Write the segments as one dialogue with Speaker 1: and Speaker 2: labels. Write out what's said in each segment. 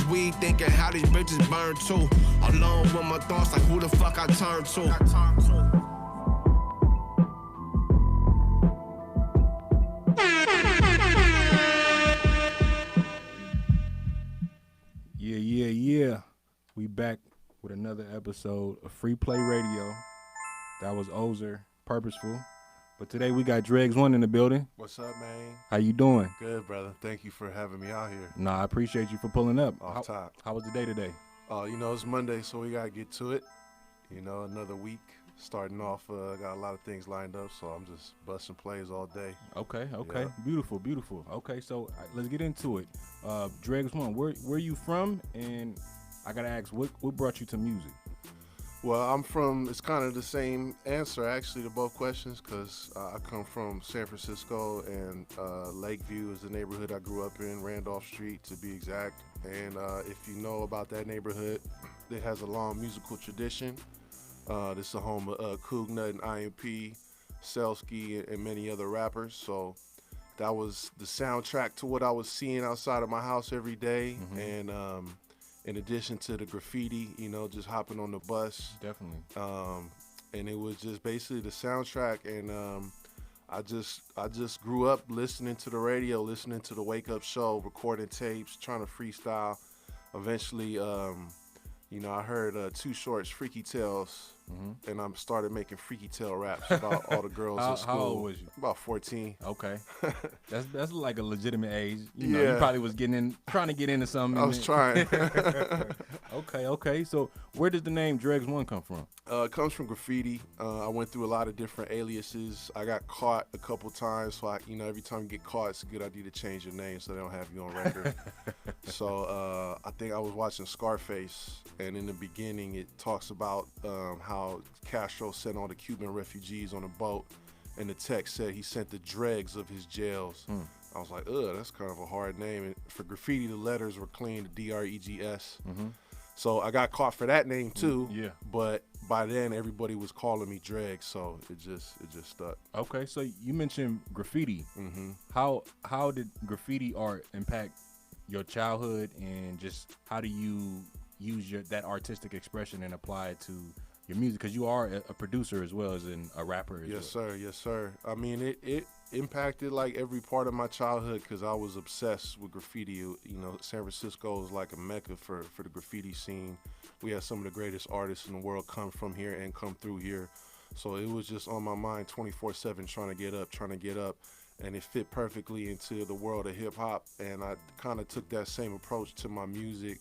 Speaker 1: weed thinking how these bitches burn too. Alone with my thoughts like who the fuck I turn to.
Speaker 2: Yeah. We back with another episode of Free Play Radio. That was Ozer, Purposeful. But today we got Dregs 1 in the building.
Speaker 3: What's up, man?
Speaker 2: How you doing?
Speaker 3: Good, brother. Thank you for having me out here.
Speaker 2: Nah, I appreciate you for pulling up.
Speaker 3: Off top.
Speaker 2: How was the day today?
Speaker 3: It's Monday, so we got to get to it. Another week starting off. Got a lot of things lined up, so I'm just busting plays all day.
Speaker 2: Okay.
Speaker 3: Yeah.
Speaker 2: Beautiful. Okay, so let's get into it. Dregs 1, where you from? And I got to ask, what brought you to music?
Speaker 3: Well, it's kind of the same answer, actually, to both questions, because I come from San Francisco, and Lakeview is the neighborhood I grew up in, Randolph Street, to be exact. And if you know about that neighborhood, it has a long musical tradition. This is the home of Coog Nut and IMP, Selsky, and many other rappers. So that was the soundtrack to what I was seeing outside of my house every day. Mm-hmm. And in addition to the graffiti, just hopping on the bus.
Speaker 2: Definitely.
Speaker 3: And it was just basically the soundtrack. And I just grew up listening to the radio, listening to the Wake Up Show, recording tapes, trying to freestyle. Eventually, I heard Too Short's Freaky Tales, mm-hmm. and I started making freaky tale raps about all the girls in school.
Speaker 2: How old was you?
Speaker 3: About 14.
Speaker 2: Okay, that's like a legitimate age. You probably was trying to get into something.
Speaker 3: I was trying.
Speaker 2: Okay. So where does the name Dregs 1 come from?
Speaker 3: It comes from graffiti. I went through a lot of different aliases. I got caught a couple times, so every time you get caught, it's a good idea to change your name so they don't have you on record. So I think I was watching Scarface, and in the beginning it talks about how Castro sent all the Cuban refugees on a boat, and the text said he sent the dregs of his jails. I was like, that's kind of a hard name. And for graffiti, the letters were clean, the D-R-E-G-S. Mm-hmm. So I got caught for that name too.
Speaker 2: Yeah.
Speaker 3: But by then everybody was calling me Dregs, so it just stuck.
Speaker 2: Okay, so you mentioned graffiti. Mm-hmm. How did graffiti art impact your childhood, and just how do you use that artistic expression and apply it to your music? Because you are a producer as well as a rapper.
Speaker 3: Yes, sir. I mean, it impacted like every part of my childhood because I was obsessed with graffiti. San Francisco is like a mecca for the graffiti scene. We had some of the greatest artists in the world come from here and come through here. So it was just on my mind 24/7 trying to get up. And it fit perfectly into the world of hip hop. And I kind of took that same approach to my music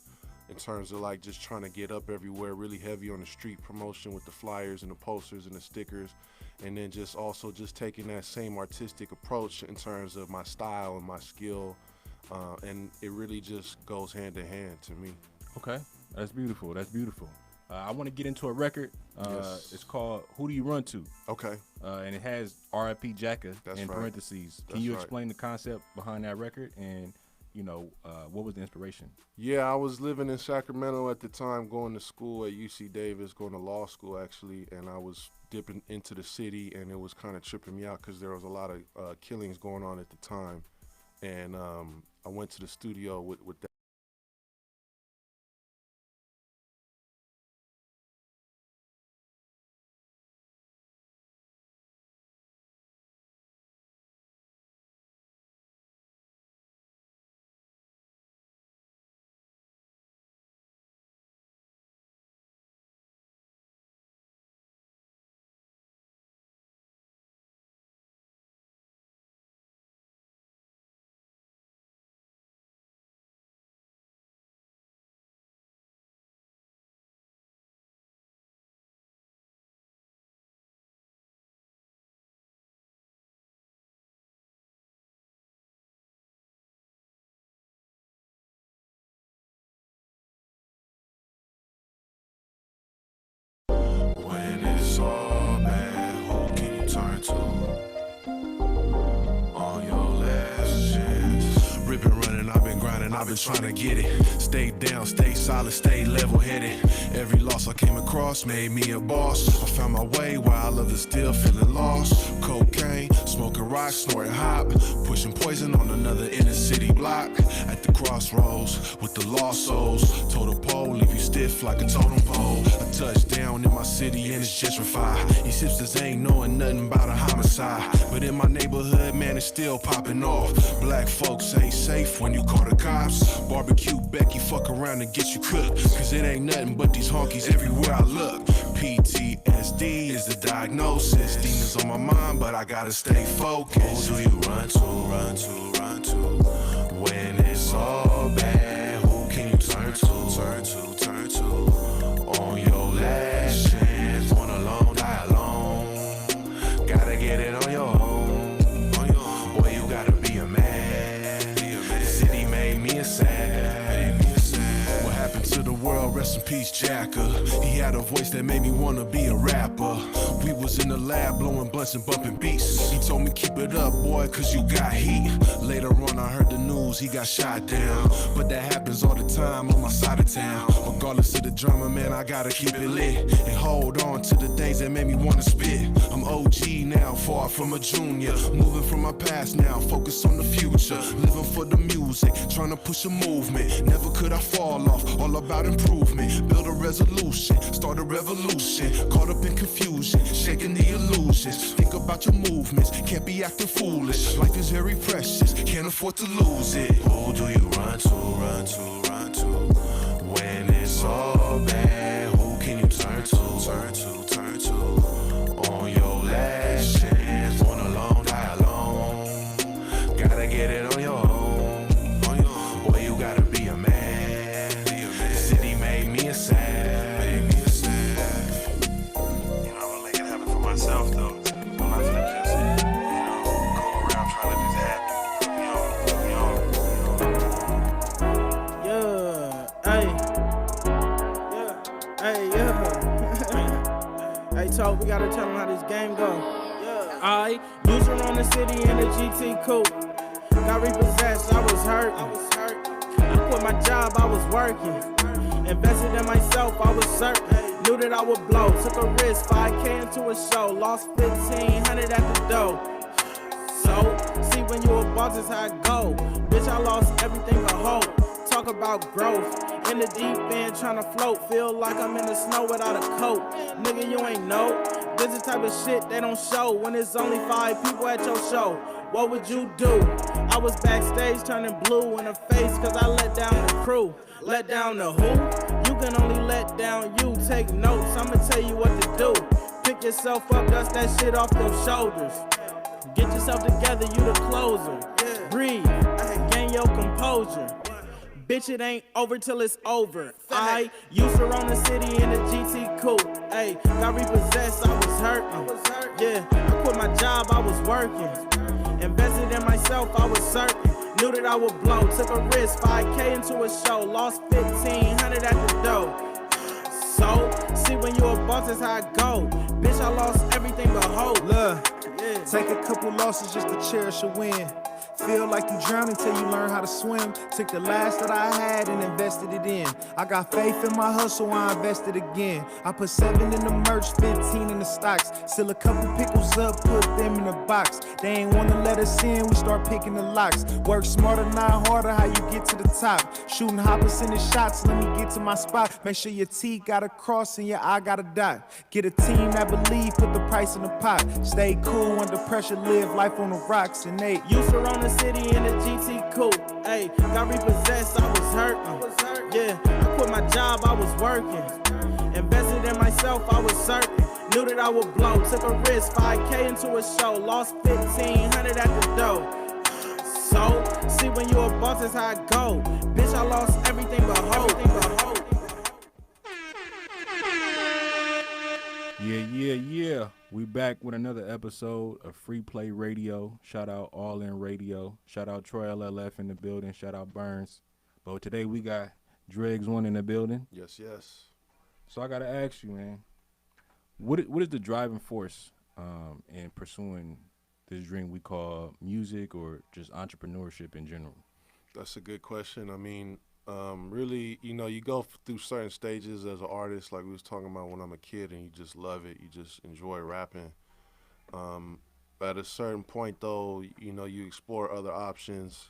Speaker 3: in terms of like just trying to get up everywhere, really heavy on the street promotion with the flyers and the posters and the stickers. And then just taking that same artistic approach in terms of my style and my skill. And it really just goes hand in hand to me.
Speaker 2: Okay, that's beautiful. I want to get into a record.
Speaker 3: Yes.
Speaker 2: It's called Who Do You Run To?
Speaker 3: Okay.
Speaker 2: And it has R.I.P. Jacka in
Speaker 3: right.
Speaker 2: parentheses. Can
Speaker 3: That's
Speaker 2: you
Speaker 3: right.
Speaker 2: explain the concept behind that record, and what was the inspiration?
Speaker 3: Yeah, I was living in Sacramento at the time, going to school at UC Davis, going to law school actually, and I was dipping into the city, and it was kind of tripping me out because there was a lot of killings going on at the time. And I went to the studio with that.
Speaker 1: I've been trying to get it. Stay down, stay solid, stay level-headed. Every loss I came across made me a boss. I found my way while others still feeling lost. Cocaine, smoking rock, snorting hop, pushing poison on another inner city block. At the crossroads with the lost souls, told a pole, leave you stiff like a totem pole. A touchdown in my city and it's gentrified. These hipsters ain't knowing nothing about a homicide, but in my neighborhood, man, it's still popping off. Black folks ain't safe when you call the cops. Barbecue Becky, fuck around and get you cooked, cause it ain't nothing but these honkies everywhere I look. PTSD is the diagnosis. Demons on my mind, but I gotta stay focused. Who do you run to, run to, run to? When it's all bad, who can you turn to, turn to, turn to? On your last chance, born alone, die alone. Gotta get it on your own. Boy, you gotta be a man. The city made me a sad. What happened to the world? Rest in peace, Jacker. He had a voice that made me wanna be a rapper. We was in the lab blowing blunts and bumping beats. He told me keep it up, boy, cause you got heat. Later on I heard the news, he got shot down. But that happens all the time on my side of town. Regardless of the drama, man, I gotta keep it lit and hold on to the days that made me wanna spit. I'm OG now, far from a junior. Moving from my past now, focus on the future. Living for the music, trying to push a movement. Never could I fall off, all about improvement. Build a resolution, start a revolution. Caught up in confusion, shaking the illusions. Think about your movements, can't be acting foolish. Life is very precious, can't afford to lose it. Who do you run to, run to, run to? When it's all bad, who can you turn to, turn to, turn to? On your last chance, born alone, die alone. Gotta get it on your own. Boy, you gotta be a man. The city made me a sad. You know, I'm gonna make it happen for myself, though. I'm not gonna just, go around trying to just happen.
Speaker 4: Hey, Toad, we gotta tell them how this game go. I used to run the city in a GT coupe. Got repossessed, I was hurting. I quit my job, I was working. Invested in myself, I was certain. Knew that I would blow. Took a risk, 5K into a show. Lost 1,500 at the door. So, see when you a boss is how it go. Bitch, I lost everything but hope. Talk about growth. In the deep end, tryna float. Feel like I'm in the snow without a coat. Nigga, you ain't know. This is the type of shit they don't show when it's only 5 people at your show. What would you do? I was backstage turning blue in the face cause I let down the crew. Let down the who? You can only let down you. Take notes, I'ma tell you what to do. Pick yourself up, dust that shit off your shoulders. Get yourself together, you the closer. Breathe, gain your composure. Bitch, it ain't over till it's over. I used to run the city in a GT coupe. Ayy, got repossessed, I was hurting. Yeah, I quit my job, I was working. Invested in myself, I was certain. Knew that I would blow. Took a risk, 5K into a show. Lost 1,500 at the door. So, see when you a boss, that's how it go. Bitch, I lost everything but hope.
Speaker 5: Look, take a couple losses just to cherish a win. Feel like you drown until you learn how to swim. Took the last that I had and invested it in. I got faith in my hustle, I invested again. I put 7 in the merch, 15 in the stocks. Still a couple pickles up, put them in the box. They ain't wanna let us in, we start picking the locks. Work smarter, not harder, how you get to the top. Shooting hoppers in the shots, let me get to my spot. Make sure your T got a cross and your I got a dot. Get a team that believe, put the price in the pot. Stay cool under pressure, live life on the rocks. And they
Speaker 4: used to run the city in a GT coupe. Ayy, got repossessed, I was hurting. Yeah, I quit my job, I was working. Invested in myself, I was certain. Knew that I would blow. Took a risk, 5K into a show. Lost 1,500 at the door. So, see when you a boss, that's how it go. Bitch, I lost everything but hope.
Speaker 2: Yeah. We back with another episode of Free Play Radio. Shout out All In Radio. Shout out Troy LLF in the building. Shout out Burns. But today we got Dregs 1 in the building.
Speaker 3: Yes.
Speaker 2: So I gotta ask you, man, what is the driving force in pursuing this dream we call music or just entrepreneurship in general?
Speaker 3: That's a good question. I mean, really, you go through certain stages as an artist, like we was talking about when I'm a kid, and you just love it. You just enjoy rapping. At a certain point, though, you explore other options.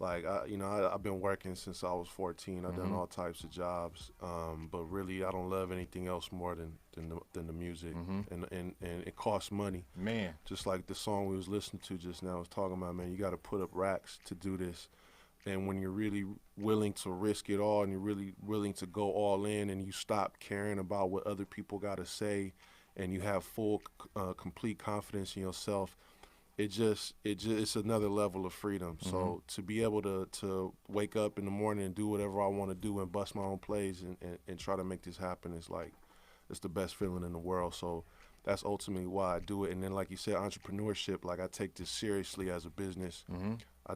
Speaker 3: Like, I've been working since I was 14. I've done all types of jobs, but really, I don't love anything else more than the music, and it costs money.
Speaker 2: Man,
Speaker 3: Just like the song we was listening to just now was talking about, man, you got to put up racks to do this. And when you're really willing to risk it all and you're really willing to go all in and you stop caring about what other people got to say and you have full, complete confidence in yourself, it's another level of freedom. So to be able to wake up in the morning and do whatever I want to do and bust my own plays and try to make this happen is like, it's the best feeling in the world. So that's ultimately why I do it. And then, like you said, entrepreneurship, like I take this seriously as a business.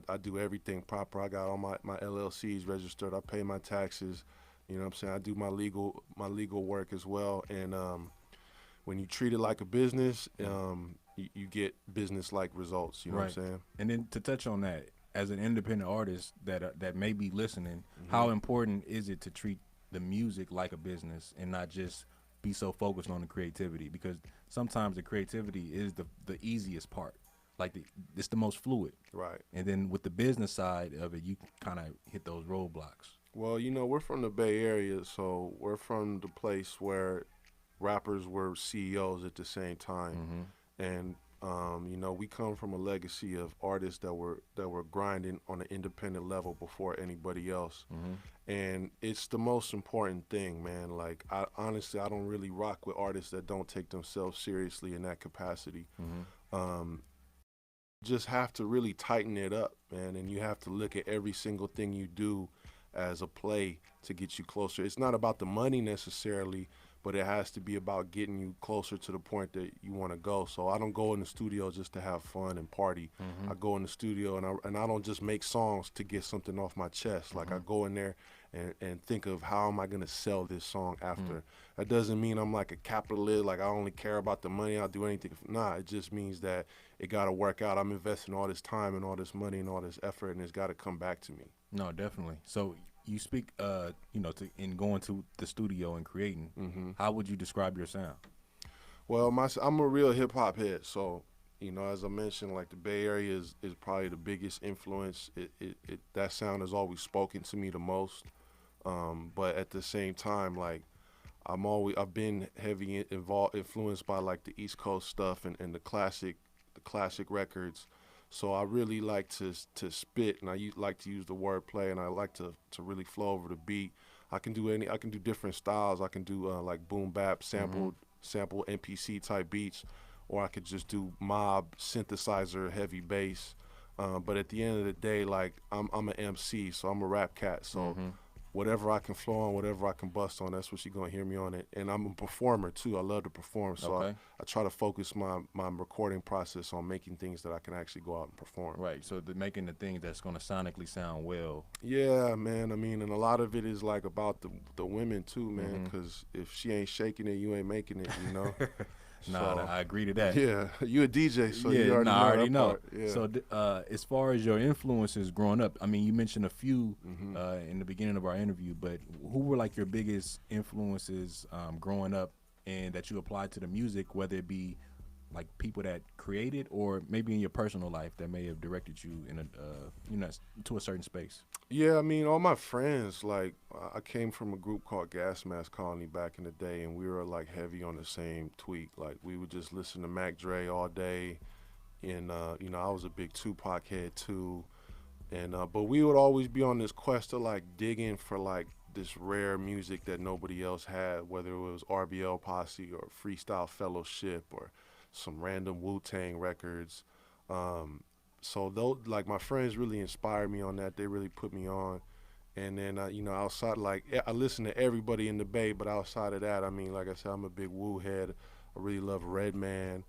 Speaker 3: I do everything proper. I got all my LLCs registered. I pay my taxes. You know what I'm saying? I do my legal work as well. And when you treat it like a business, you get business-like results. You know what I'm saying?
Speaker 2: And then to touch on that, as an independent artist that may be listening, how important is it to treat the music like a business and not just be so focused on the creativity? Because sometimes the creativity is the easiest part. Like it's the most fluid.
Speaker 3: Right.
Speaker 2: And then with the business side of it, you kind of hit those roadblocks.
Speaker 3: Well, we're from the Bay Area, so we're from the place where rappers were CEOs at the same time. And we come from a legacy of artists that were grinding on an independent level before anybody else. And it's the most important thing, man. Like, honestly, I don't really rock with artists that don't take themselves seriously in that capacity. Just have to really tighten it up, man, and you have to look at every single thing you do as a play to get you closer. It's not about the money necessarily, but it has to be about getting you closer to the point that you want to go. So I don't go in the studio just to have fun and party. I go in the studio and I don't just make songs to get something off my chest. Like I go in there and think of how am I going to sell this song after. That doesn't mean I'm like a capitalist, like I only care about the money, I'll do anything. Nah, it just means that it got to work out. I'm investing all this time and all this money and all this effort, and it's got to come back to me.
Speaker 2: No, definitely. So you speak, in going to the studio and creating. How would you describe your sound?
Speaker 3: Well, I'm a real hip hop head, so as I mentioned, like the Bay Area is probably the biggest influence. That sound has always spoken to me the most. But at the same time, like I've been heavy influenced by like the East Coast stuff and the classic records. So I really like to spit, and I like to use the wordplay, and I like to really flow over the beat. I can do different styles. I can do like boom bap, sample MPC type beats, or I could just do mob synthesizer, heavy bass. But at the end of the day, like I'm an MC, so I'm a rap cat. So whatever I can flow on, whatever I can bust on, that's what you're gonna hear me on it. And I'm a performer too. I love to perform, so I try to focus my recording process on making things that I can actually go out and perform.
Speaker 2: Right. So making the things that's gonna sonically sound well.
Speaker 3: Yeah, man. I mean, and a lot of it is like about the women too, man. Because if she ain't shaking it, you ain't making it.
Speaker 2: Nah, I agree to that.
Speaker 3: Yeah, you a DJ, so you already know.
Speaker 2: I already know.
Speaker 3: Yeah.
Speaker 2: So as far as your influences growing up, I mean, you mentioned a few in the beginning of our interview, but who were like your biggest influences growing up and that you applied to the music, whether it be like people that created or maybe in your personal life that may have directed you in to a certain space?
Speaker 3: Yeah, I mean, all my friends, like, I came from a group called Gas Mask Colony back in the day, and we were, like, heavy on the same tweak. Like, we would just listen to Mac Dre all day, and, I was a big Tupac head, too. And but we would always be on this quest to, like, dig in for, like, this rare music that nobody else had, whether it was RBL Posse or Freestyle Fellowship or some random Wu-Tang records. So those, like, my friends really inspired me on that. They really put me on. And then, outside, like, I listen to everybody in the Bay, but outside of that, I mean, like I said, I'm a big Wu head. I really love Redman.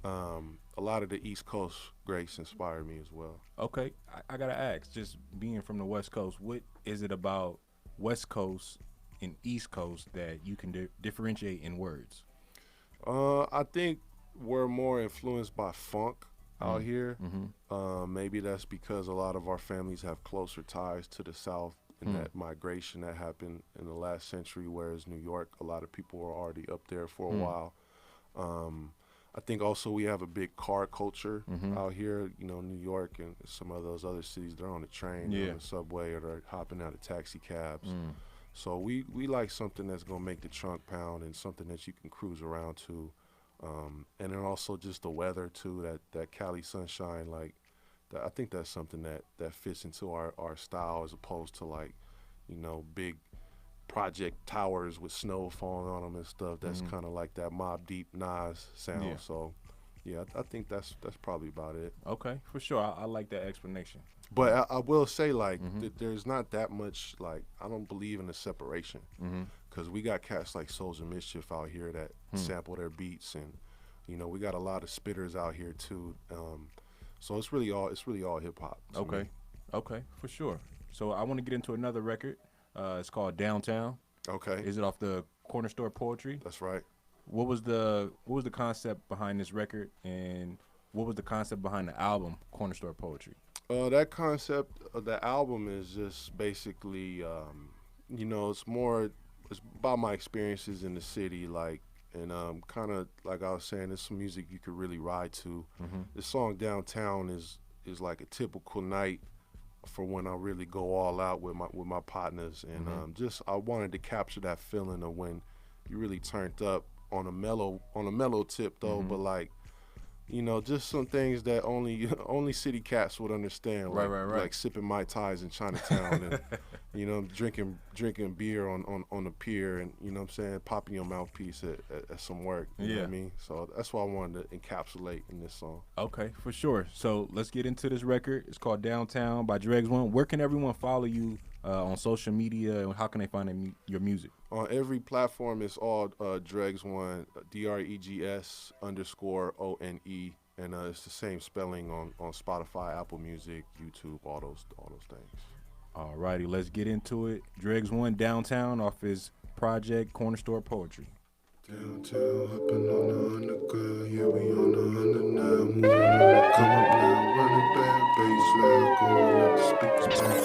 Speaker 3: A lot of the East Coast greats inspired me as well.
Speaker 2: Okay, I gotta ask, just being from the West Coast, what is it about West Coast and East Coast that you can differentiate in words?
Speaker 3: I think we're more influenced by funk. out here. Maybe that's because a lot of our families have closer ties to the South and that migration that happened in the last century, whereas New York, a lot of people were already up there for a while. I think also we have a big car culture out here. You know, New York and some of those other cities, they're on the train, they're on the subway, or they're hopping out of taxi cabs. So we like something that's going to make the trunk pound and something that you can cruise around to. And then also just the weather, too, that Cali sunshine. Like, I think that's something that fits into our style as opposed to, like, you know, big project towers with snow falling on them and stuff. That's kind of like that Mobb Deep Nas sound. Yeah. So, yeah, I think that's probably about it.
Speaker 2: Okay, for sure. I like that explanation.
Speaker 3: But I will say, like, there's not that much, like, I don't believe in the separation. Because we got cats like Souls of Mischief out here that sample their beats. And, you know, we got a lot of spitters out here, too. So it's really all hip-hop.
Speaker 2: Okay.
Speaker 3: Me.
Speaker 2: Okay, for sure. So I want to get into another record. It's called Downtown.
Speaker 3: Okay.
Speaker 2: Is it off the Corner Store Poetry?
Speaker 3: That's right.
Speaker 2: What was the concept behind this record, and what was the concept behind the album Corner Store Poetry?
Speaker 3: That concept of the album is just basically, you know, it's about my experiences in the city, like, and kind of like I was saying, there's some music you could really ride to. The song Downtown is like a typical night for when I really go all out with my partners, and just I wanted to capture that feeling of when you really turned up on a mellow tip though, but like, you know, just some things that only city cats would understand, like, like sipping Mai Tais in Chinatown, and you know, drinking beer on the pier, and you know what I'm saying, popping your mouthpiece at some work. You know what I mean? So that's what I wanted to encapsulate in this song.
Speaker 2: Okay, for sure. So let's get into this record. It's called Downtown by Dregs. Where can everyone follow you on social media, and how can they find your music?
Speaker 3: On every platform, it's all Dregs1, DREGS_ONE, and it's the same spelling on Spotify, Apple Music, YouTube, all those things.
Speaker 2: Alrighty, let's get into it. Dregs1, Downtown, off his project Corner Store Poetry.
Speaker 1: Downtown, hopping on the underground, yeah, we on the under now, moving on the come up now, running back, bass loud, going let the speakers pop,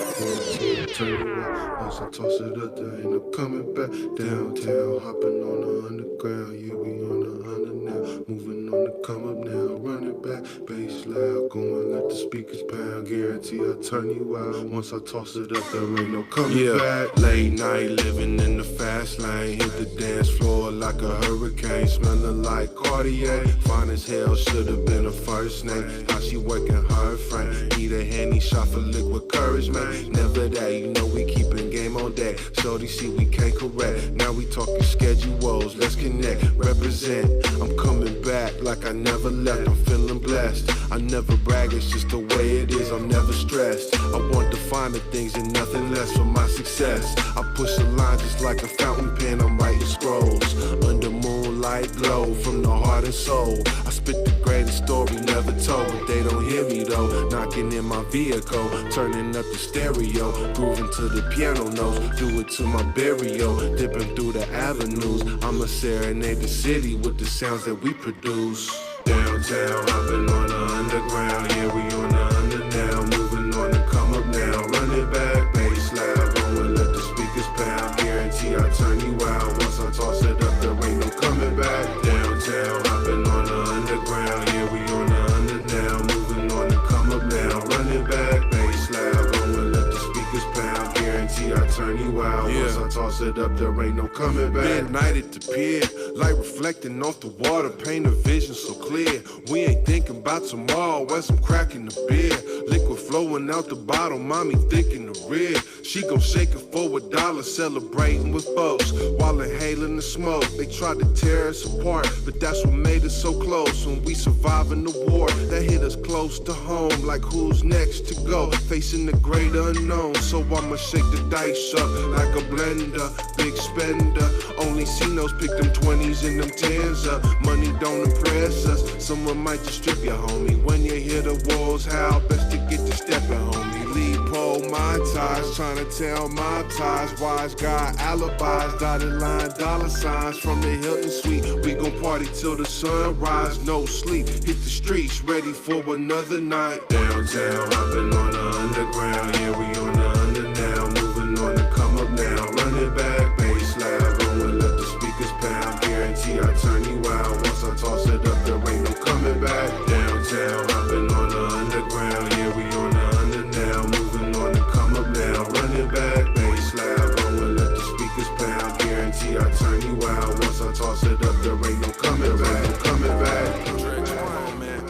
Speaker 1: turn around, as I toss it up, there ain't no coming back, downtown, hopping on the underground, yeah, we on the under now, moving on the come up now, running back, bass loud, going let the speakers pound, guarantee I'll turn you out, once I toss it up, there ain't no coming back, late night, living in the fast lane, hit the dance floor like a hurricane, smelling like Cartier. Fine as hell, should've been her first name. How she working her frame? Need a handy shot for liquid courage, man. Never that, you know we keeping game on deck. Shorty see we can't correct. Now we talking schedules, let's connect, represent. I'm coming back like I never left. I'm feeling blessed. I never brag, it's just the way it is. I'm never stressed. I want the finer things and nothing less for my success. I push a line just like a fountain pen. I'm writing scrolls under moonlight glow from the heart and soul. I spit the greatest story never told, but they don't hear me though. Knocking in my vehicle, turning up the stereo, grooving to the piano notes, do it to my burial, dipping through the avenues. I'ma serenade the city with the sounds that we produce. Downtown, hopping on the underground, yeah, we on the under now, moving on the come up now, running back, bass loud, going let the speakers pound, guarantee I'll turn you out, once I toss it up, there ain't no coming back. Downtown, hopping on the underground, yeah, we on the under now, moving on the come up now, running back, bass loud, going let the speakers pound, guarantee I'll turn you out, once I toss it up, there ain't no coming back. Midnight at the pier, light reflecting off the water, paint a vision so clear. We ain't thinking about tomorrow, once I'm cracking the beer. Liquid flowing out the bottle, mommy thinking the rear. She gon' shake it for $1, celebrating with folks while inhaling the smoke. They tried to tear us apart, but that's what made us so close. When we surviving the war, that hit us close to home. Like who's next to go, facing the great unknown. So I'ma shake the dice up like a blender, big spender. Only Scinos pick them 20s and them 10s up. Money don't impress us, someone might just strip you, homie. When you hear the walls howl, best to get to stepping, homie. Lead pole whole montage, trying to tell my ties. Wise guy alibis, dotted line, dollar signs from the Hilton Suite. We gon' party till the sunrise, no sleep. Hit the streets, ready for another night. Downtown, hopping on the underground. Yeah, we on the under now. Moving on the come up now. Run it back, bass loud. Rolling up the speakers pound. Guarantee I turn you out. Once I toss it up, there ain't no coming back. Downtown, hopping on the underground. Yeah, we on the under now. Moving on the come up now. Run it back, bass loud. Rolling up the speakers pound. Guarantee I turn you out. Once I toss it up, there ain't no coming back. No coming back. Dregs, come on, man.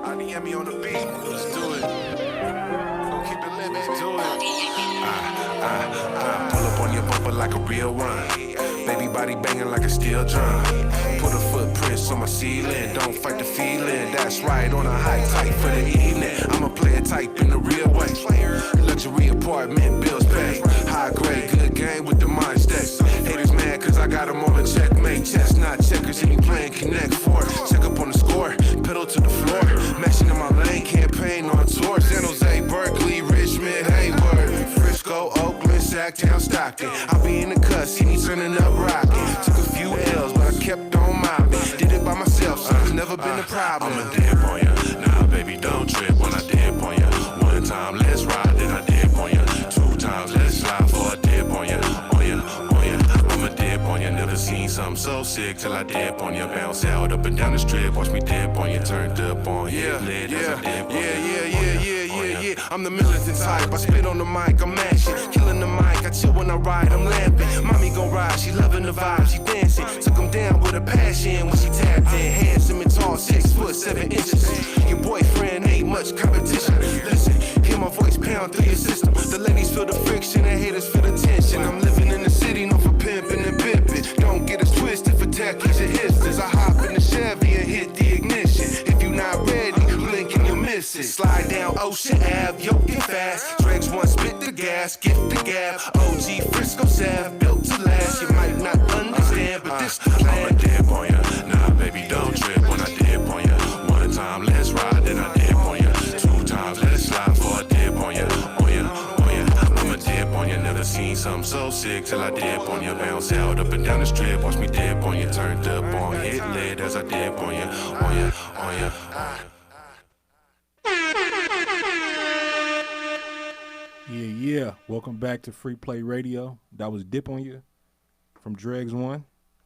Speaker 1: I me on the beat. Let's do it. Gonna keep it lit, baby. Let's do it. I pull up on your bumper like a real one. Baby body banging like a steel drum. Put a footprints on my ceiling. Don't fight the feeling. That's right, on a high type for the evening. I'ma play a type in the real way. Luxury apartment, bills paid. High grade, good game with the mind stacks. Haters mad cause I got them on a checkmate. Chestnut checkers and you playing Connect 4. Check up on the score, pedal to the floor. Mashing in my lane, campaign on tour. San Jose, Berkeley, Richmond, Hayward, Frisco, Oakland, Sacktown, Stockton. I'll be in the cut, see me turning up rockin'. Took a few L's, but I kept on mobbing. Did it by myself, so it's never been a problem. I'ma dip on ya. Nah, baby, don't trip when I dip on ya. One time, let's ride, then I dip on ya. Two times, let's slide for a dip on ya. On ya, on ya. I'ma dip on ya. Never seen something so sick till I dip on ya. Bounce out up and down the strip, watch me dip on ya. Turned up on hit lit as I dip on ya. Yeah. I'm the militant type. I spit on the mic, I'm mashing. Killing the mic, I chill when I ride, I'm lamping. Mommy gon' ride, she loving the vibe, she dancing. Took him down with a passion when she tapped in. Handsome and tall, 6'7". Your boyfriend ain't much competition. Listen, hear my voice pound through your system. The ladies feel the friction, the haters feel the tension. I'm living in the city, known for pimping and pimping. Don't get us twisted for techies and hipsters. I hop in the Chevy and hit the ignition. If you not ready, blinking you'll miss it. Slide down Ocean Ave, yo, get fast. Dregs one, spit the gas, get the gab. OG Frisco Sav, built to last. You might not understand, but this the plan. I'ma dip on ya. Nah, baby, don't trip when I dip on ya. One time, let's ride, then I dip on ya. Two times, let's slide for a dip on ya. On ya, on ya. I'ma dip on ya. Never seen something so sick till I dip on ya. Bounce out up and down the strip, watch me dip on ya. Turned up on hit lit as I dip on ya. On ya, on ya.
Speaker 2: Yeah. Welcome back to Free Play Radio. That was Dip on You from Dregs 1.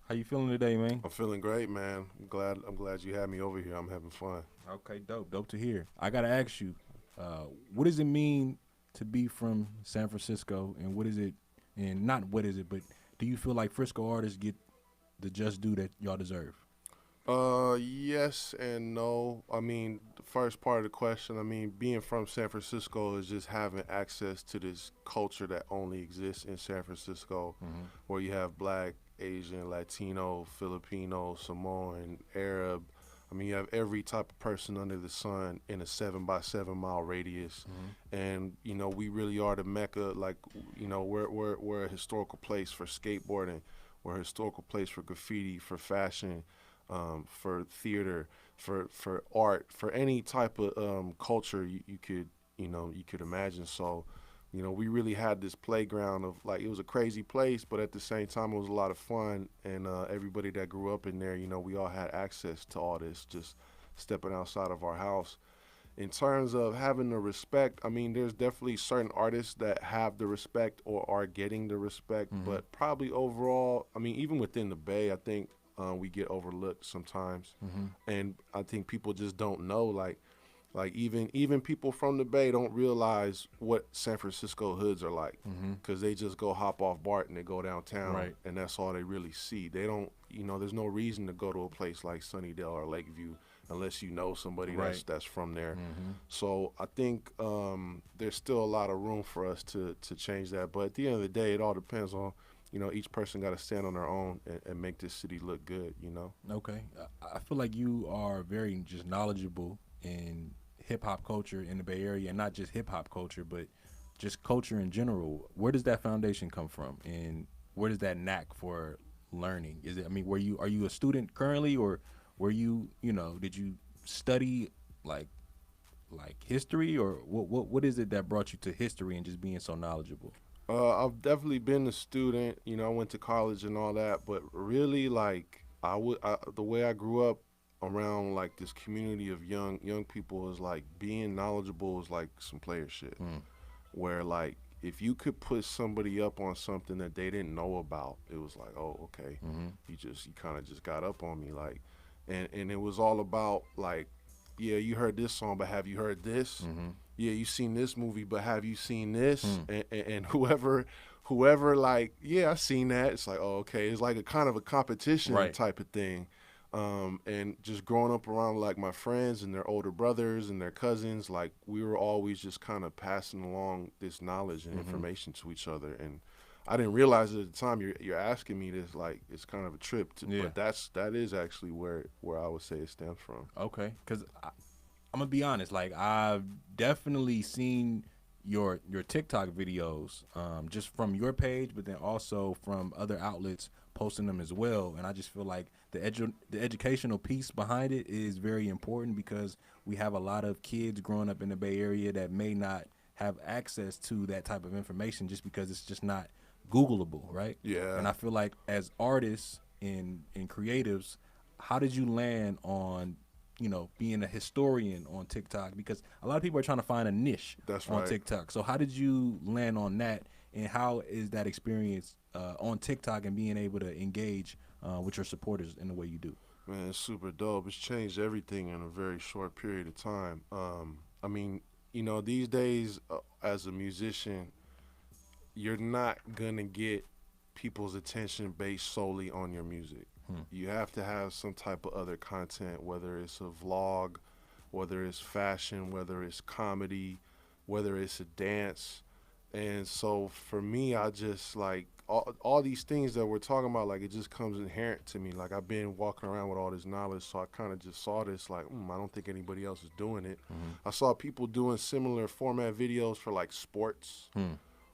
Speaker 2: How you feeling today, man?
Speaker 3: I'm feeling great, man. I'm glad you had me over here. I'm having fun.
Speaker 2: Okay, dope to hear. I gotta ask you, what does it mean to be from San Francisco, and what is it, and not what is it, but do you feel like Frisco artists get the just due that y'all deserve?
Speaker 3: Yes and no. I mean, the first part of the question, I mean, being from San Francisco is just having access to this culture that only exists in San Francisco, where you have Black, Asian, Latino, Filipino, Samoan, Arab. I mean, you have every type of person under the sun in a 7-by-7 mile radius. And, you know, we really are the Mecca. Like, you know, we're a historical place for skateboarding. We're a historical place for graffiti, for fashion, for theater, for art, for any type of culture you could imagine. So, you know, we really had this playground of, like, it was a crazy place, but at the same time it was a lot of fun. And everybody that grew up in there, you know, we all had access to all this, just stepping outside of our house. In terms of having the respect, I mean, there's definitely certain artists that have the respect or are getting the respect, but probably overall, I mean, even within the Bay, I think we get overlooked sometimes. And I think people just don't know, like even people from the Bay don't realize what San Francisco hoods are like, because they just go hop off BART and they go downtown, and that's all they really see. They don't, you know, there's no reason to go to a place like Sunnydale or Lakeview unless you know somebody that's from there. So I think there's still a lot of room for us to change that. But at the end of the day, it all depends on, you know, each person got to stand on their own and make this city look good, you know?
Speaker 2: Okay. I feel like you are very just knowledgeable in hip-hop culture in the Bay Area, and not just hip-hop culture, but just culture in general. Where does that foundation come from, and where does that knack for learning? Is it, I mean, are you a student currently, or were you, you know, did you study like like history, or what is it that brought you to history and just being so knowledgeable?
Speaker 3: I've definitely been a student. You know, I went to college and all that, but really, like, the way I grew up around like this community of young people is like being knowledgeable is like some player shit. Where like if you could put somebody up on something that they didn't know about, it was like, oh, okay, you kind of just got up on me, like, and it was all about like, yeah, you heard this song, but have you heard this? Yeah, you seen this movie, but have you seen this? And whoever, like, yeah, I seen that. It's like, oh, okay. It's like a kind of a competition type of thing. And just growing up around like my friends and their older brothers and their cousins, like we were always just kind of passing along this knowledge and information to each other. And I didn't realize it at the time. You're asking me this, like it's kind of a trip, but that is actually where I would say it stems from.
Speaker 2: Okay, because I'm gonna be honest, like I've definitely seen your TikTok videos, just from your page, but then also from other outlets posting them as well. And I just feel like the educational piece behind it is very important, because we have a lot of kids growing up in the Bay Area that may not have access to that type of information just because it's just not Googleable, right?
Speaker 3: Yeah.
Speaker 2: And I feel like as artists and creatives, how did you land on, you know, being a historian on TikTok? Because a lot of people are trying to find a niche on TikTok. So how did you land on that, and how is that experience on TikTok and being able to engage with your supporters in the way you do?
Speaker 3: Man, it's super dope. It's changed everything in a very short period of time. I mean, you know, these days as a musician, you're not gonna get people's attention based solely on your music. You have to have some type of other content, whether it's a vlog, whether it's fashion, whether it's comedy, whether it's a dance. And so for me, I just like all these things that we're talking about, like it just comes inherent to me. Like I've been walking around with all this knowledge, so I kind of just saw this like, I don't think anybody else is doing it. I saw people doing similar format videos for like sports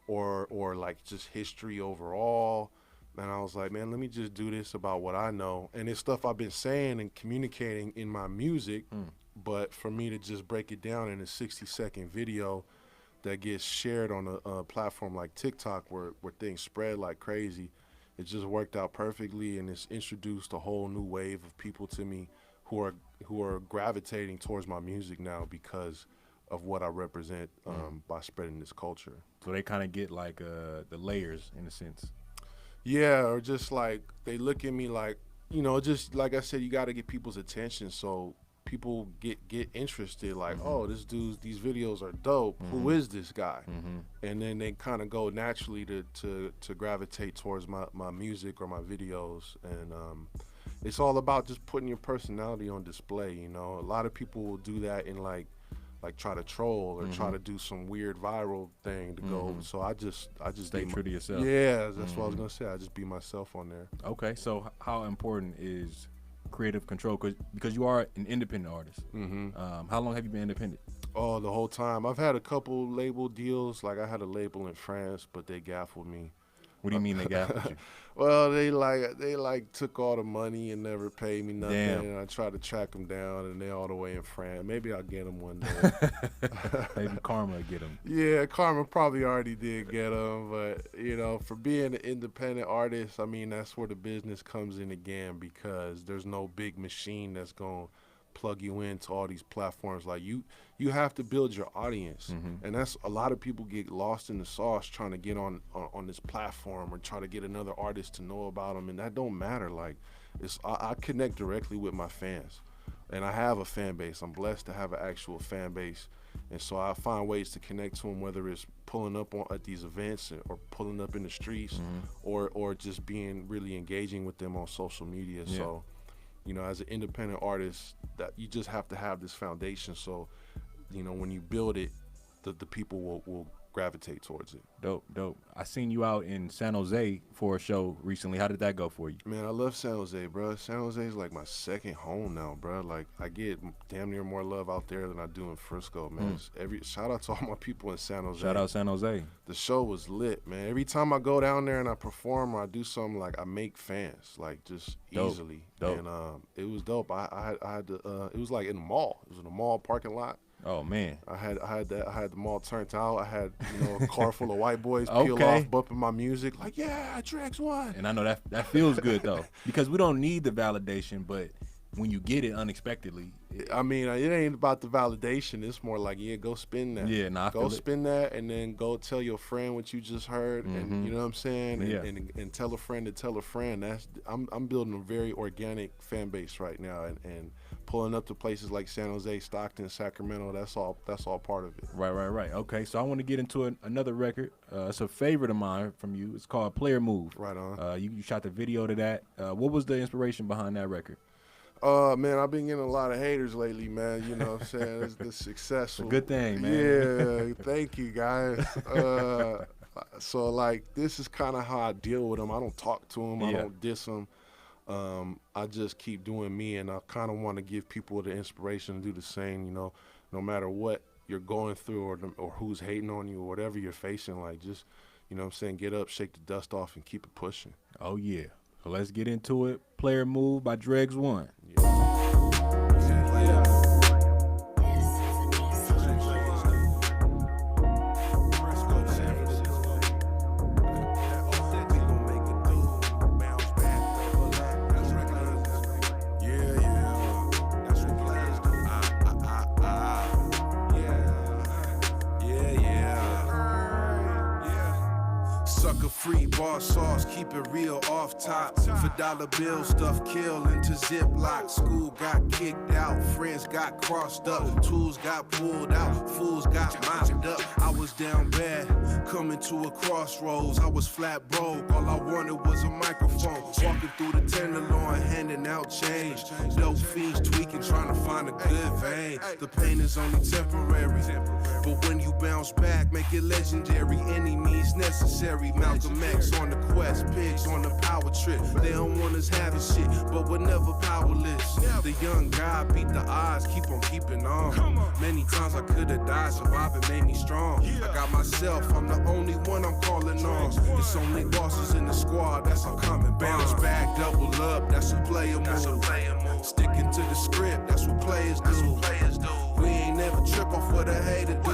Speaker 3: or like just history overall. And I was like, man, let me just do this about what I know. And it's stuff I've been saying and communicating in my music, but for me to just break it down in a 60-second video that gets shared on a platform like TikTok where things spread like crazy, it just worked out perfectly, and it's introduced a whole new wave of people to me who are gravitating towards my music now because of what I represent by spreading this culture.
Speaker 2: So they kind of get like the layers in a sense.
Speaker 3: Yeah, or just like they look at me like, you know, just like I said, you got to get people's attention so people get interested. Like, oh, these videos are dope. Who is this guy? And then they kind of go naturally to gravitate towards my music or my videos. And it's all about just putting your personality on display. You know, a lot of people will do that in like try to troll or try to do some weird viral thing to go. So I just
Speaker 2: stay true to yourself.
Speaker 3: Yeah, that's what I was gonna say. I just be myself on there.
Speaker 2: Okay, so how important is creative control? Because you are an independent artist. How long have you been independent?
Speaker 3: Oh, the whole time. I've had a couple label deals. Like I had a label in France, but they gaffled me.
Speaker 2: What do you mean they gaffled you?
Speaker 3: Well, they took all the money and never paid me nothing.
Speaker 2: Damn.
Speaker 3: And I tried to track them down, and they're all the way in France. Maybe I'll get them one day.
Speaker 2: Maybe Karma will get them.
Speaker 3: Yeah, Karma probably already did get them, but you know, for being an independent artist, I mean, that's where the business comes in again, because there's no big machine that's gonna plug you into all these platforms. Like you have to build your audience, and that's a lot of people get lost in the sauce trying to get on this platform or try to get another artist to know about them, and that don't matter. Like I connect directly with my fans, and I have a fan base. I'm blessed to have an actual fan base, and so I find ways to connect to them, whether it's pulling up at these events or pulling up in the streets, or just being really engaging with them on social media. Yeah. So, you know, as an independent artist, that you just have to have this foundation. So, you know, when you build it, the people will gravitate towards it.
Speaker 2: Dope. I seen you out in San Jose for a show recently. How did that go for you?
Speaker 3: Man, I love San Jose, bro. San Jose is like my second home now, bro. Like I get damn near more love out there than I do in Frisco, man. Shout out to all my people in San Jose.
Speaker 2: Shout out San Jose. The
Speaker 3: show was lit, man. Every time I go down there and I perform or I do something, like I make fans, like just easily.
Speaker 2: Dope.
Speaker 3: And it was dope. I had to. It was like in the mall. It was in a mall parking lot.
Speaker 2: Oh man.
Speaker 3: I had them all turned out. I had a car full of white boys peel off, bumping my music like, yeah, Dregs won.
Speaker 2: And I know that feels good though, because we don't need the validation, but when you get it unexpectedly,
Speaker 3: I mean, it ain't about the validation. It's more like, go spin that.
Speaker 2: Yeah, nah,
Speaker 3: go spin that, and then go tell your friend what you just heard, and you know what I'm saying, and tell a friend to tell a friend. I'm building a very organic fan base right now, and pulling up to places like San Jose, Stockton, Sacramento. That's all part of it.
Speaker 2: Right. Okay, so I want to get into another record. It's a favorite of mine from you. It's called Player Move.
Speaker 3: Right on.
Speaker 2: You shot the video to that. What was the inspiration behind that record?
Speaker 3: Man, I've been getting a lot of haters lately, man. You know what I'm saying? It's successful.
Speaker 2: It's a good thing, man.
Speaker 3: Yeah, thank you, guys. So, like, this is kind of how I deal with them. I don't talk to them. I don't diss them. I just keep doing me, and I kind of want to give people the inspiration to do the same, no matter what you're going through or who's hating on you or whatever you're facing. Like, just, what I'm saying, get up, shake the dust off, and keep it pushing.
Speaker 2: Oh, yeah. So let's get into it. Player Move by Dregs 1.
Speaker 1: Free bar sauce, keep it real off top. For dollar bill stuff, kill into Ziploc. School got kicked out, friends got crossed up, tools got pulled out, fools got mopped up. I was down bad, coming to a crossroads. I was flat broke, all I wanted was a microphone. Walking through the Tenderloin, handing out change. Dope fiends tweaking, trying to find a good vein. The pain is only temporary, but when you bounce back, make it legendary. Any means necessary. Malcolm X on the quest, pigs on the power trip. They don't want us having shit, but we're never powerless. The young guy beat the odds, keep on keeping on. Many times I could have died, surviving made me strong. I got myself, I'm the only one I'm calling on. It's only bosses in the squad, that's how common. Bounce back, double up, that's a player move. Sticking to the script, that's what players do. We ain't never trip off what a hater do.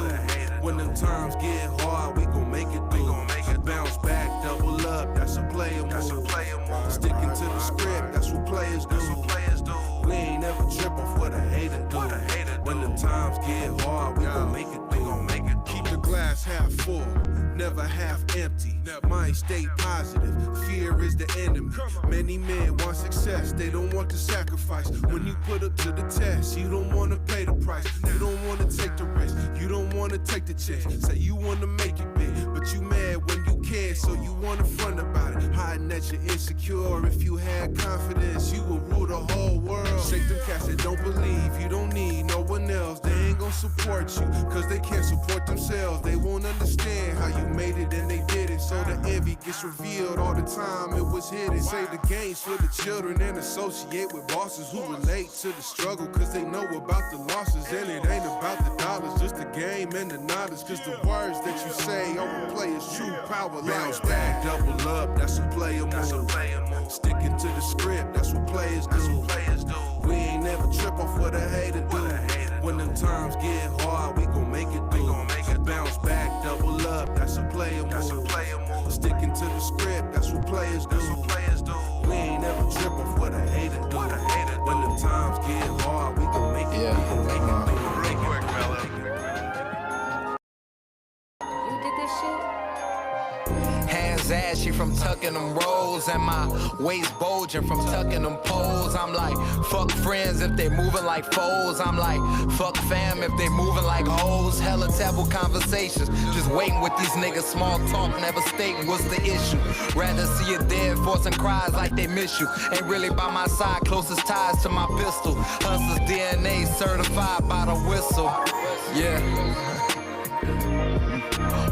Speaker 1: When them times get hard, we gon' make it through. Bounce back, double up, that's a player move. Sticking to the script, that's what players do. We ain't never trip off what a hater do. When them times get hard, we gon' make it through. Keep the glass half full, never half empty. Mind stay positive, fear is the enemy. Many men want success, they don't want to sacrifice. When you put up to the test, you don't want to pay the price. You don't want to take the risk, you don't want to take the chance. Say you want to make it big, but you mad when you can't, so you want to front about it. Hiding that you're insecure, if you had confidence, you would rule the whole world. Shake them cats that don't believe, you don't need no one else. They ain't gonna support you, cause they can't support themselves. They won't understand how you made it and they did it. So the envy gets revealed all the time, it was hidden. Say the games for the children and associate with bosses who relate to the struggle, cause they know about the losses. And it ain't about the dollars, just the game and the knowledge. Cause the words that you say are what players true power. Bounce back, double up, that's a player move. Sticking to the script, that's what players do. We ain't never trip off what a hater do. When them times get hard, we gon' make it through. Bounce back, double up, that's a player move. Sticking to the script, that's what players do. We ain't never trip off what a hater do. When them times get hard, we gon' make it through. Real quick, fella.
Speaker 6: You did this shit?
Speaker 7: Hands ashy from tucking them rolls, and my waist bulging from tucking them poles. I'm like, fuck friends if they moving like foes. I'm like, fuck fam if they moving like hoes. Hella taboo conversations, just waiting with these niggas. Small talk, never stating what's the issue. Rather see you dead, forcing cries like they miss you. Ain't really by my side, closest ties to my pistol. Hustler's DNA certified by the whistle. Yeah.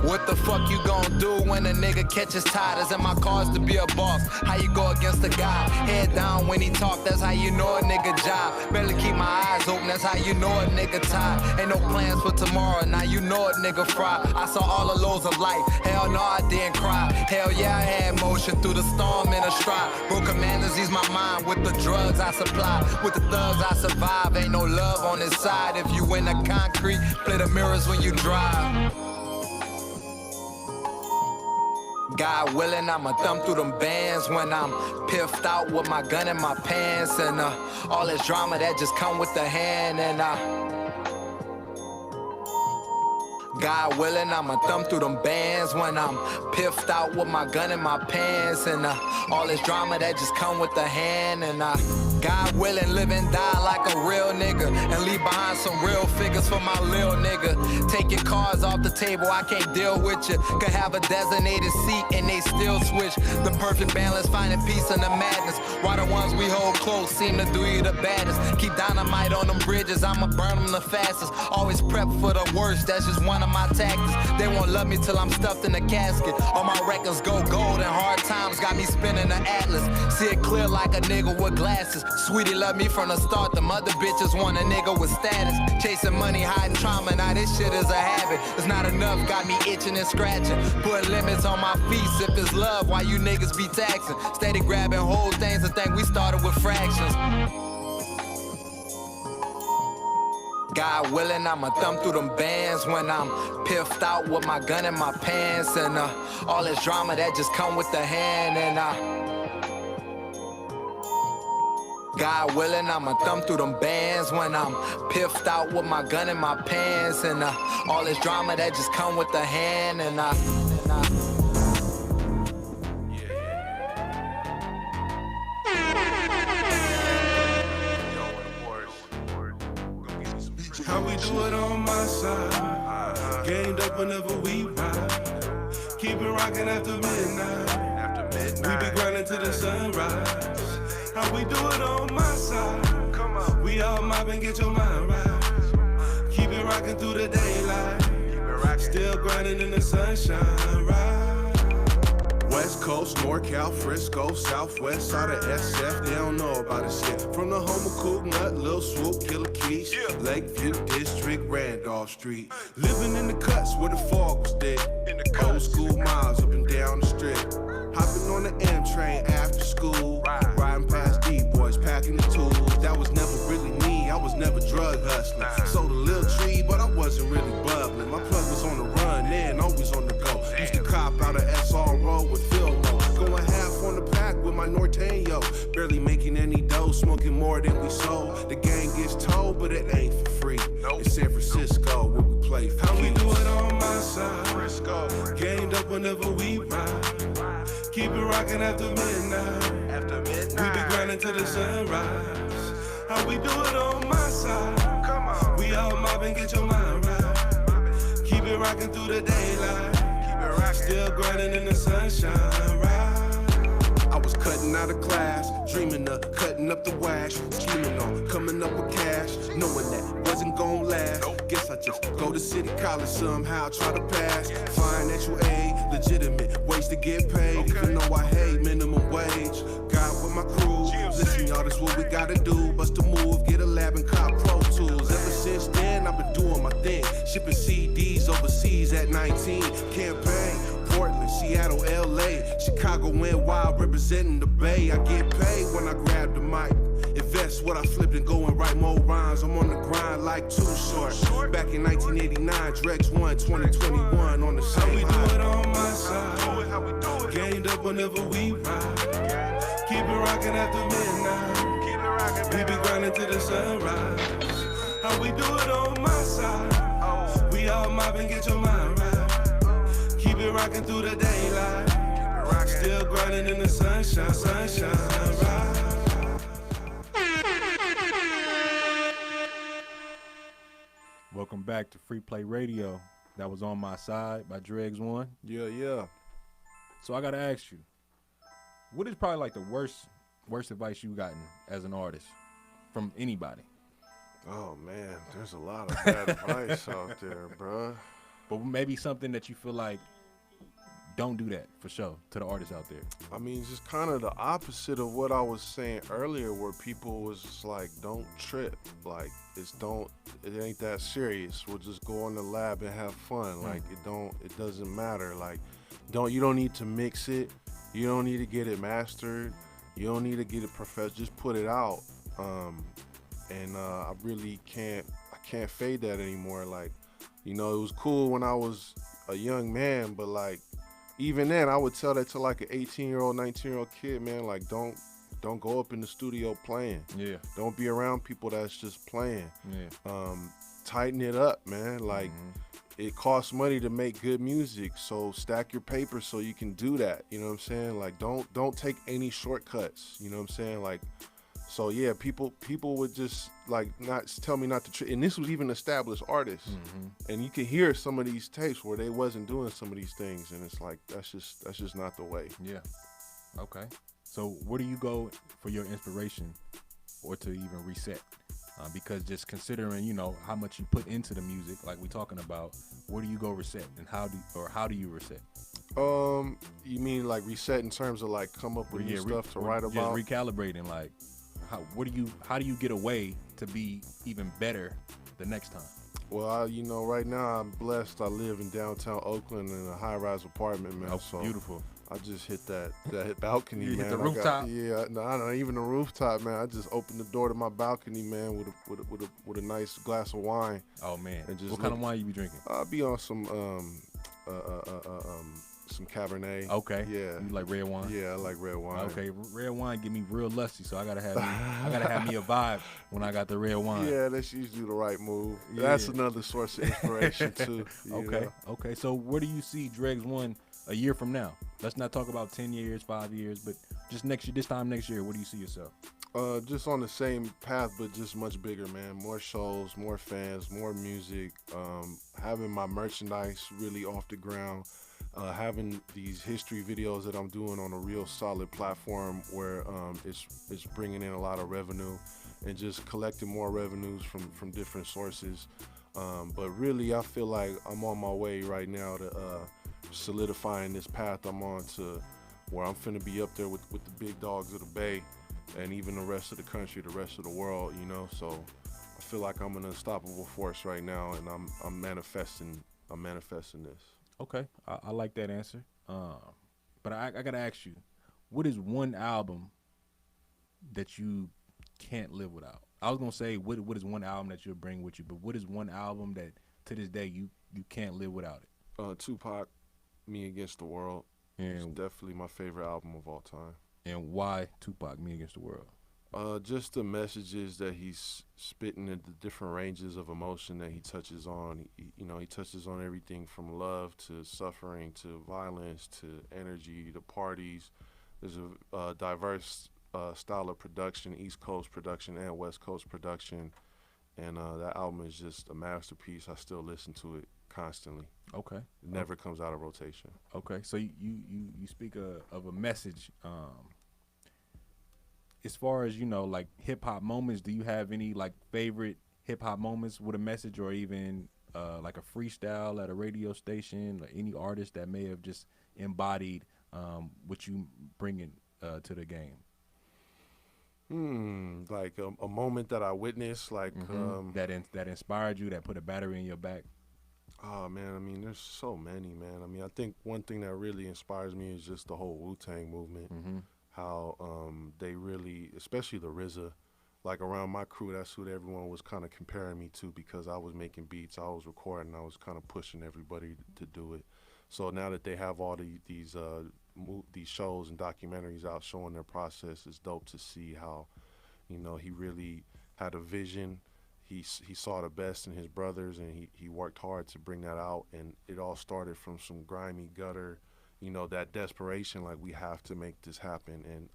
Speaker 7: What the fuck you gon' do when a nigga catches titles in my cars to be a boss? How you go against a guy? Head down when he talk, that's how you know a nigga job. Barely keep my eyes open, that's how you know a nigga tired. Ain't no plans for tomorrow, now you know a nigga fry. I saw all the lows of life, hell no I didn't cry. Hell yeah I had motion. pushing through the storm in a stride. Broke commanders ease my mind with the drugs I supply. With the thugs I survive, ain't no love on this side. If you in the concrete, play the mirrors when you drive. God willing, I'ma thumb through them bands when I'm piffed out with my gun in my pants. And all this drama that just come with the hand. And God willing, I'ma thumb through them bands when I'm piffed out with my gun in my pants. And all this drama that just come with the hand. And God willing, live and die like a real nigga. And leave behind some real figures for my lil nigga. Taking cards off the table, I can't deal with you. Could have a designated seat and they still switch. The perfect balance, finding peace in the madness. Why the ones we hold close seem to do you the baddest. Keep dynamite on them bridges, I'ma burn them the fastest. Always prep for the worst, that's just one of my tactics. They won't love me till I'm stuffed in a casket. All my records go gold and hard times got me spinning the atlas. See it clear like a nigga with glasses. Sweetie love me from the start, them other bitches want a nigga with status. Chasing money, hiding trauma, now this shit is a habit. It's not enough, got me itching and scratching. Putting limits on my feet, if it's love, why you niggas be taxing? Steady grabbing whole things and think we started with fractions. God willing, I'ma thumb through them bands when I'm piffed out with my gun in my pants. And all this drama that just come with the hand. And God willing, I'ma thumb through them bands when I'm piffed out with my gun in my pants. And all this drama that just come with the hand. And
Speaker 1: How we do it on my side. Gained up whenever we ride. Keep it rocking after midnight. We be grinding to the sunrise. How we do it on my side. Come on. We all mobbing, get your mind right. Keep it rocking through the daylight. Still grinding in the sunshine, right? West Coast, NorCal, Frisco, Southwest side of SF, they don't know about us yet. From the home of Coop Nut, Lil Swoop, Killer Keys, Lakeview District, Randolph Street. Living in the cuts where the fog was dead. Old school miles up and down the strip. Hopping on the M train after school. Riding past D-boys, packing the tools. That was never really me, I was never drug hustling. Sold a little tree, but I wasn't really bubbling. My plug was on the run, then always on the go. Used to cop out of SR Road with Phil Low. Going half on the pack with my Norteño. Barely making any dough, smoking more than we sold. The gang gets told, but it ain't for free. It's San Francisco where we play for How keeps. We do it on my side. Frisco. Gained up whenever we ride. Keep it rocking after midnight. We be grinding to the sunrise. How we do it on my side. Come on. We all mobbing, get your mind right. Keep it rocking through the daylight. Still grinding in the sunshine, right? I was cutting out of class, dreaming of cutting up the wax, scheming on coming up with cash, knowing that wasn't gonna last. Guess I just go to city college somehow, try to pass. Financial aid, legitimate ways to get paid. Even though I hate minimum wage, got with my crew. Listen, y'all, this what we gotta do. Bust a move, get a lab and cop Pro Tools. Ever since then, I've been doing my thing, shipping CDs overseas at 19. Campaign. Portland, Seattle, LA, Chicago went wild representing the Bay. I get paid when I grab the mic. Invest what I flipped and go and write more rhymes. I'm on the grind like Too Short. Back in 1989, Dregs won 2021 on the same How we do it on my side. Gained up whenever we ride. Keep it rocking after midnight. We be grinding to the sunrise. How we do it on my side. We all mobbing, get your mind right. Keep it rocking through the daylight. Still grinding in the sunshine, right?
Speaker 2: Welcome back to Free Play Radio. That was On My Side by Dregs One.
Speaker 3: Yeah.
Speaker 2: So I gotta ask you, what is probably like the worst advice you've gotten as an artist from anybody?
Speaker 3: Oh man, there's a lot of bad advice out there, bruh.
Speaker 2: But maybe something that you feel like, don't do that for sure to the artists out there.
Speaker 3: I mean, just kind of the opposite of what I was saying earlier, where people was just like, don't trip. Like, it ain't that serious. We'll just go in the lab and have fun. Like, it doesn't matter. Like, you don't need to mix it. You don't need to get it mastered. You don't need to get it professional. Just put it out. I really can't fade that anymore. Like, you know, it was cool when I was a young man, but like, even then, I would tell that to like an 18-year-old, 19-year-old kid, man, like, don't go up in the studio playing.
Speaker 2: Yeah.
Speaker 3: Don't be around people that's just playing.
Speaker 2: Yeah.
Speaker 3: Tighten it up, man. Like, it costs money to make good music, so stack your paper so you can do that. You know what I'm saying? Like, don't take any shortcuts. You know what I'm saying? Like, so yeah, people would just like not tell me not to. And this was even established artists, and you can hear some of these tapes where they wasn't doing some of these things, and it's like that's just not the way.
Speaker 2: Yeah. Okay. So where do you go for your inspiration, or to even reset? Because just considering, you know, how much you put into the music, like we're talking about, where do you go reset, and how do you reset?
Speaker 3: You mean like reset in terms of like come up with new stuff to write about?
Speaker 2: Just recalibrating, like how do you get away to be even better the next time?
Speaker 3: Well, you know, right now I'm blessed. I live in downtown Oakland in a high-rise apartment, man.
Speaker 2: Oh,
Speaker 3: so
Speaker 2: beautiful.
Speaker 3: I just hit that balcony, man.
Speaker 2: Hit the rooftop?
Speaker 3: Not even the rooftop, man. I just opened the door to my balcony, man, with a nice glass of wine.
Speaker 2: Oh man!
Speaker 3: And just
Speaker 2: what kind of wine you be drinking?
Speaker 3: I'll be on some Cabernet.
Speaker 2: Okay.
Speaker 3: Yeah.
Speaker 2: You like red wine?
Speaker 3: Yeah, I like red wine.
Speaker 2: Okay, red wine get me real lusty, so I gotta have me a vibe when I got the red wine.
Speaker 3: Yeah, that's usually the right move.
Speaker 2: Yeah.
Speaker 3: That's another source of inspiration too.
Speaker 2: Okay. Okay. So where do you see Dregs 1 a year from now? Let's not talk about 10 years, 5 years, but just next year, this time next year, where do you see yourself?
Speaker 3: Just on the same path, but just much bigger, man. More shows, more fans, more music. Having my merchandise really off the ground. Having these history videos that I'm doing on a real solid platform where it's bringing in a lot of revenue, and just collecting more revenues from different sources. But really, I feel like I'm on my way right now to solidifying this path I'm on to where I'm finna be up there with the big dogs of the Bay, and even the rest of the country, the rest of the world, you know. So I feel like I'm an unstoppable force right now, and I'm manifesting this.
Speaker 2: Okay, I like that answer. But I gotta ask you, what is one album that you can't live without? I was gonna say what is one album that you'll bring with you, but what is one album that to this day you can't live without it?
Speaker 3: Tupac, Me Against the World. It's definitely my favorite album of all time.
Speaker 2: And why Tupac, Me Against the World?
Speaker 3: Just the messages that he's spitting at the different ranges of emotion that he touches on. He touches on everything from love to suffering to violence to energy to parties. There's a diverse style of production, East Coast production and West Coast production. And that album is just a masterpiece. I still listen to it constantly.
Speaker 2: Okay.
Speaker 3: It never comes out of rotation.
Speaker 2: Okay, so you speak of a message. As far as, you know, like hip hop moments, do you have any like favorite hip hop moments with a message, or even like a freestyle at a radio station, like any artist that may have just embodied what you bringing to the game?
Speaker 3: Like a moment that I witnessed, like
Speaker 2: that inspired you, that put a battery in your back.
Speaker 3: Oh man, I mean, there's so many, man. I mean, I think one thing that really inspires me is just the whole Wu-Tang movement. How they really, especially the RZA, like around my crew, that's who everyone was kind of comparing me to, because I was making beats, I was recording, I was kind of pushing everybody to do it. So now that they have all these shows and documentaries out showing their process, it's dope to see how, you know, he really had a vision. He saw the best in his brothers, and he worked hard to bring that out. And it all started from some grimy gutter, you know, that desperation, like we have to make this happen, and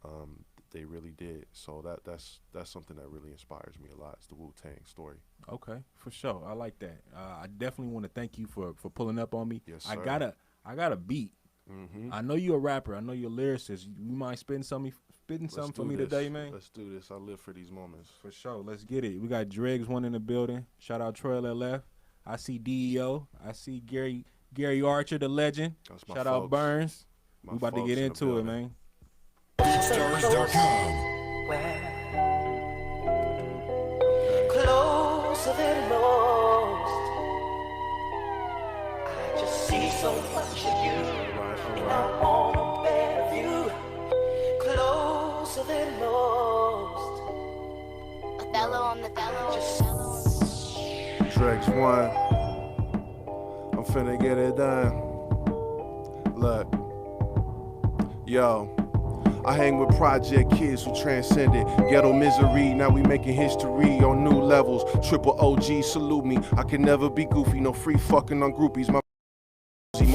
Speaker 3: they really did. So that's something that really inspires me a lot. It's the Wu-Tang story. Okay,
Speaker 2: for sure. I like that. I definitely want to thank you for pulling up on me.
Speaker 3: Yes, sir.
Speaker 2: I got a beat. I know you're a rapper. I know you're a lyricist. You mind spitting something for me today, man?
Speaker 3: Let's do this. I live for these moments.
Speaker 2: For sure. Let's get it. We got Dregs 1 in the building. Shout out Troy LF. I see DEO. I see Gary Archer, the legend. Shout out Burns. We about to get into it, man.
Speaker 8: Closer than most. I just see so much of you, and I want a better view.
Speaker 3: Dregs 1. I'm finna get it done. Look. Yo. I hang with project kids who transcended ghetto misery. Now we making history on new levels. Triple OG, salute me. I can never be goofy. No free fucking on groupies. My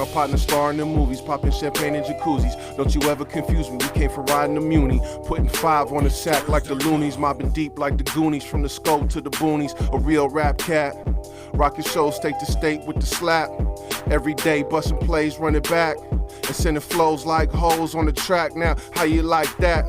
Speaker 3: partner starring in movies, popping champagne in jacuzzis. Don't you ever confuse me, we came from riding the Muni. Putting 5 on the sack like the loonies. Mobbing deep like the Goonies, from the scope to the boonies. A real rap cat. Rocking shows state to state with the slap. Every day busting plays, running back. And sending flows like hoes on the track. Now, how you like that?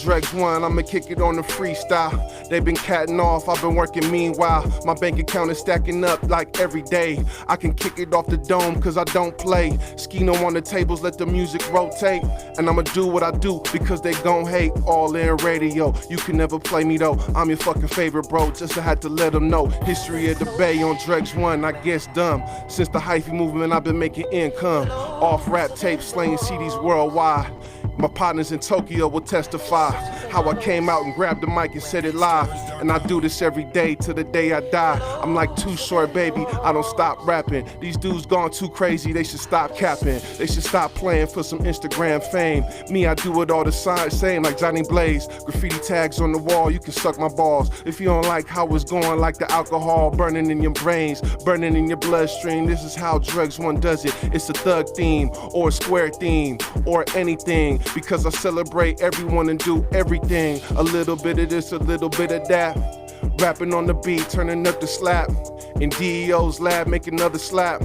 Speaker 3: Dregs 1, I'ma kick it on the freestyle. They been catting off, I've been working meanwhile. My bank account is stacking up like every day. I can kick it off the dome cause I don't play. Scino on the tables, let the music rotate. And I'ma do what I do because they gon' hate. All in radio, you can never play me though. I'm your fucking favorite bro, just I had to let them know. History of the Bay on Dregs 1, I guess dumb. Since the hyphy movement, I've been making income. Off rap tapes, slaying CDs worldwide. My partners in Tokyo will testify how I came out and grabbed the mic and said it live. And I do this every day till the day I die. I'm like Too Short, baby, I don't stop rapping. These dudes gone too crazy, they should stop capping. They should stop playing for some Instagram fame. Me, I do it all the same like Johnny Blaze. Graffiti tags on the wall, you can suck my balls. If you don't like how it's going, like the alcohol burning in your brains, burning in your bloodstream, this is how Dregs 1 does it. It's a thug theme, or a square theme, or anything. Because I celebrate everyone and do everything. A little bit of this, a little bit of that. Rapping on the beat, turning up the slap. In DEO's lab, make another slap.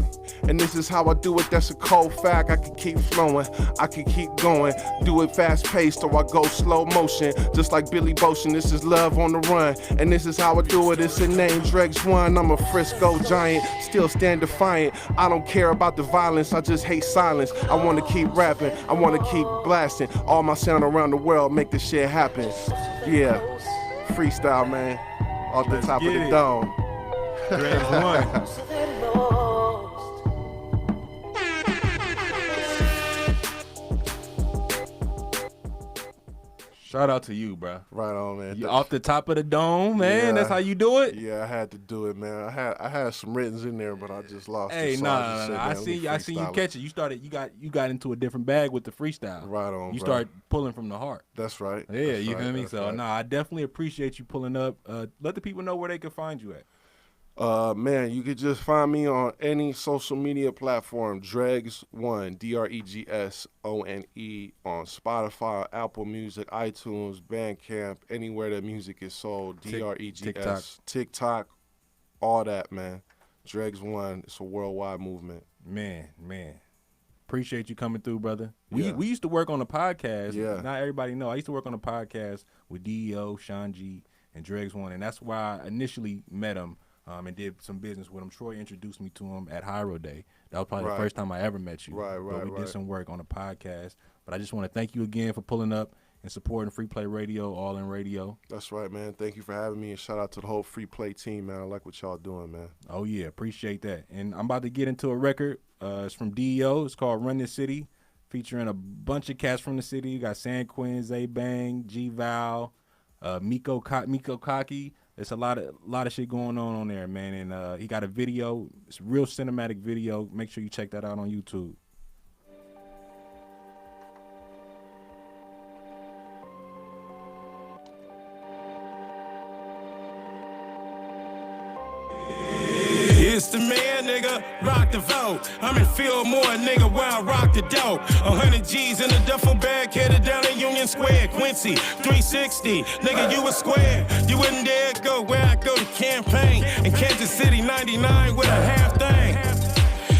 Speaker 3: And this is how I do it, that's a cold fact. I can keep flowing, I can keep going. Do it fast paced or I go slow motion. Just like Billy Botion, this is love on the run. And this is how I do it, it's a name, Dregs 1. I'm a Frisco giant, still stand defiant. I don't care about the violence, I just hate silence. I wanna keep rapping, I wanna keep blasting. All my sound around the world, make this shit happen. Yeah, freestyle, man. Off the top of the dome.
Speaker 2: Dregs 1. Shout out to you, bro.
Speaker 3: Right on, man.
Speaker 2: You off the top of the dome, man. Yeah. That's how you do it.
Speaker 3: Yeah, I had to do it, man. I had some writtens in there, but I just lost.
Speaker 2: Hey,
Speaker 3: it, so
Speaker 2: nah. I see you catch it. You got into a different bag with the freestyle.
Speaker 3: Right on.
Speaker 2: You start pulling from the heart.
Speaker 3: That's right.
Speaker 2: Yeah, you feel me? So I definitely appreciate you pulling up. Let the people know where they can find you at.
Speaker 3: Man, you could just find me on any social media platform, Dregs1, DREGSONE, on Spotify, Apple Music, iTunes, Bandcamp, anywhere that music is sold, DREGS, TikTok, all that, man. Dregs1, it's a worldwide movement.
Speaker 2: Man. Appreciate you coming through, brother. We used to work on a podcast.
Speaker 3: Yeah.
Speaker 2: Not everybody know. I used to work on a podcast with DEO, Sean G, and Dregs1, and that's why I initially met him. And did some business with him. Troy introduced me to him at Hyro Day. That was probably the first time I ever met you.
Speaker 3: Right.
Speaker 2: We did some work on a podcast. But I just want to thank you again for pulling up and supporting Free Play Radio, All in Radio.
Speaker 3: That's right, man. Thank you for having me, and shout out to the whole Free Play team, man. I like what y'all doing, man.
Speaker 2: Oh, yeah. Appreciate that. And I'm about to get into a record. It's from DEO. It's called Run This City, featuring a bunch of cats from the city. You got San Quinn, Zay Bang, G-Val, Miko Kaki. It's a lot of shit going on there, man. And he got a video. It's a real cinematic video. Make sure you check that out on YouTube.
Speaker 9: It's the man, nigga, rock the vote. I'm in Fillmore, nigga, where I rock the dope. 100 G's in a duffel bag, headed down in Union Square. Quincy, 360, nigga, you a square. You wouldn't dare go where I go to campaign. In Kansas City, 99 with a half thing.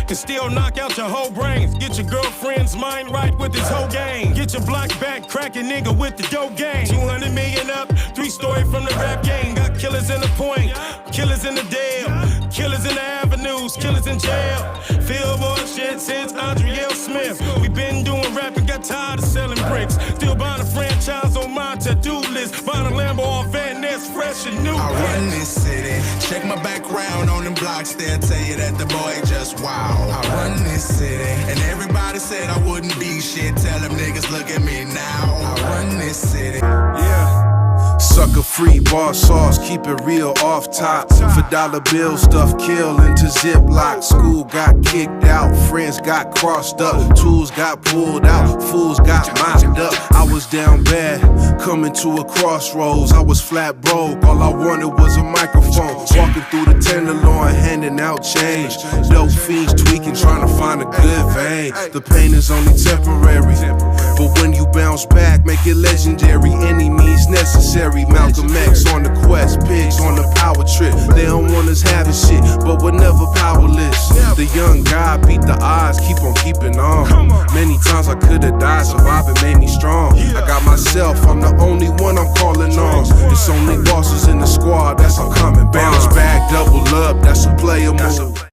Speaker 9: And still knock out your whole brains. Get your girlfriend's mind right with this whole game. Get your block back, cracking nigga with the dope game. 200 million up, 3-story from the rap game. Got killers in the point, killers in the Dale, killers in the avenues, killers in jail. Fillmore shit since Andriel Smith. We been doing rap and got tired of selling bricks. Still buying a franchise on my to-do list. Buying a Lambo on Van Ness, fresh and new.
Speaker 10: I run this city. Check my background on them blocks. They'll tell you that the boy just wow. I run this city. And everybody said I wouldn't be shit. Tell them niggas look at me now. I run this city.
Speaker 3: Yeah. Sucker
Speaker 1: Free bar sauce, keep it real off top. For dollar bills, stuff kill into Ziploc. School got kicked out, friends got crossed up, tools got pulled out, fools got mopped up. I was down bad, coming to a crossroads. I was flat broke, all I wanted was a microphone. Walking through the Tenderloin, handing out change. Dope fiends tweaking, trying to find a good vein. The pain is only temporary, but when you bounce back, make it legendary. Any means necessary. Malcolm X on the quest, pigs on the power trip. They don't want us having shit, but we're never powerless. The young guy beat the odds, keep on keeping on. Many times I could've died, surviving made me strong. I got myself, I'm the only one I'm calling on. It's only bosses in the squad, that's how coming. Bounce back, double up, that's a player move.